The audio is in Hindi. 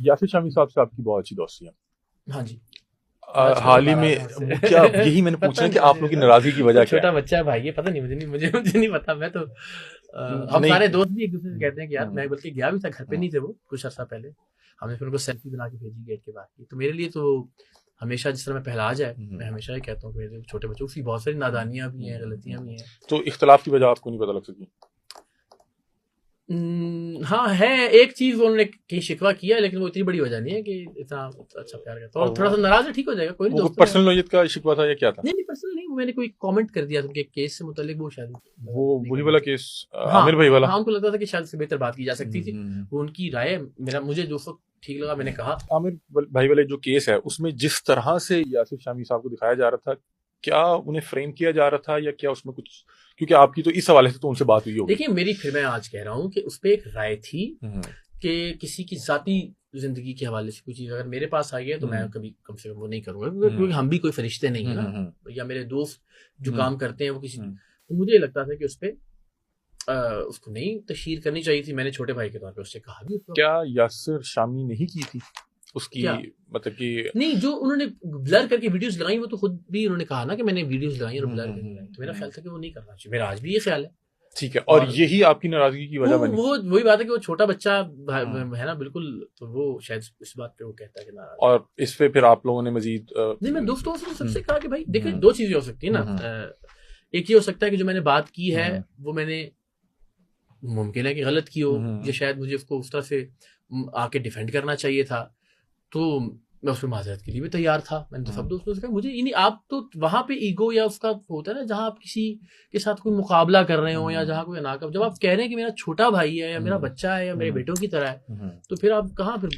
यासिर शामी साहब से आपकी बहुत अच्छी दोस्ती है। हाँ जी। हाल ही में क्या यही मैंने पूछना है कि आप लोग की नाराजगी की वजह क्या छोटा है? बच्चा है भाई, ये पता नहीं, मुझे नहीं पता। मैं तो हम नहीं। सारे दोस्त भी एक दूसरे से कहते हैं कि यार, मैं बल्कि गया भी था, घर पे नहीं थे वो कुछ अर्सा पहले, हमने फिर उनको सेल्फी बना के भेजी गेट के बाहर की। तो मेरे लिए तो हमेशा जिस तरह मैं पहला जाए, मैं हमेशा ही कहता हूँ कि मेरे छोटे बच्चों की बहुत सारी नादानियां भी हैं, गलतियां भी हैं। तो इख्तलाफ की वजह आपको नहीं पता लग सकी? हाँ है, एक चीज उन्होंने की शिकवा किया, लेकिन वो इतनी बड़ी वजह नहीं है कि इतना अच्छा प्यार करता। और थोड़ा सा नाराज है, ठीक हो जाएगा, कोई नहीं, वो दोस्तों में। पर्सनल नौयत का शिकवा था या क्या था? नहीं पर्सनल नहीं, वो मैंने कोई कमेंट कर दिया था उनके केस से मुतालिक, वो शायद वो नहीं वही करना वाला चाहिए। केस हाँ आमिर भाई वाला? हाँ, उनको लगता था कि शायद से बेहतर बात की जा सकती थी। वो उनकी राय, मुझे जो वक्त ठीक लगा मैंने कहा। आमिर भाई वाले जो केस है उसमें जिस तरह से यासिर शामी साहब को दिखाया जा रहा था, क्या उन्हें फ्रेम किया जा रहा था या क्या उसमें कुछ, क्योंकि आपकी तो इस हवाले से तो उनसे बात हुई होगी। देखिए मेरी, फिर मैं आज कह रहा हूँ कि उस पर एक राय थी कि किसी की जाती जिंदगी के हवाले से कुछ चीज अगर मेरे पास आई है तो मैं कभी कम से कम वो नहीं करूंगा, क्योंकि हम भी कोई फरिश्ते नहीं है ना, या मेरे दोस्त जो काम करते हैं वो किसी, तो मुझे लगता था कि उस पर उसको नहीं तशहीर करनी चाहिए थी। मैंने छोटे भाई के तौर पे उससे कहा भी। क्या यासिर शामी नहीं की थी उसकी, क्या? मतलब कि नहीं, जो उन्होंने ब्लर करके वीडियोस लगाई, वो तो खुद भी उन्होंने कहा ना कि मैंने वीडियोस लगाई और ब्लर करके लगाई, तो मेरा ख्याल था कि वो नहीं करना चाहिए। मेरा आज भी ये ख्याल है। ठीक है, और यही आपकी नाराजगी की वजह बनी? वो वही बात है कि वो छोटा बच्चा है ना, बिल्कुल, तो वो शायद इस बात पे वो कहता है कि नाराज। और इस पे फिर आप लोगों ने मजीद नहीं, मैं दोस्तों से सबसे कहा कि भाई देखिए, दो चीजें हो सकती है ना। एक ये हो सकता है कि जो मैंने बात की है वो मैंने, मुमकिन है कि गलत की हो, या शायद मुझे उसको उस तरह से आके डिफेंड करना चाहिए था, तो मैं उसमें माजरत के लिए भी तैयार था। मैंने तो सब दोस्तों से कहा, मुझे इन्हीं, आप तो वहां पे ईगो या उसका होता है ना, जहां आप किसी के साथ कोई मुकाबला कर रहे हो या जहां कोई नाकब, जब आप कह रहे हैं कि मेरा छोटा भाई है या मेरा बच्चा है या मेरे बेटों की तरह है, तो फिर आप कहाँ फिर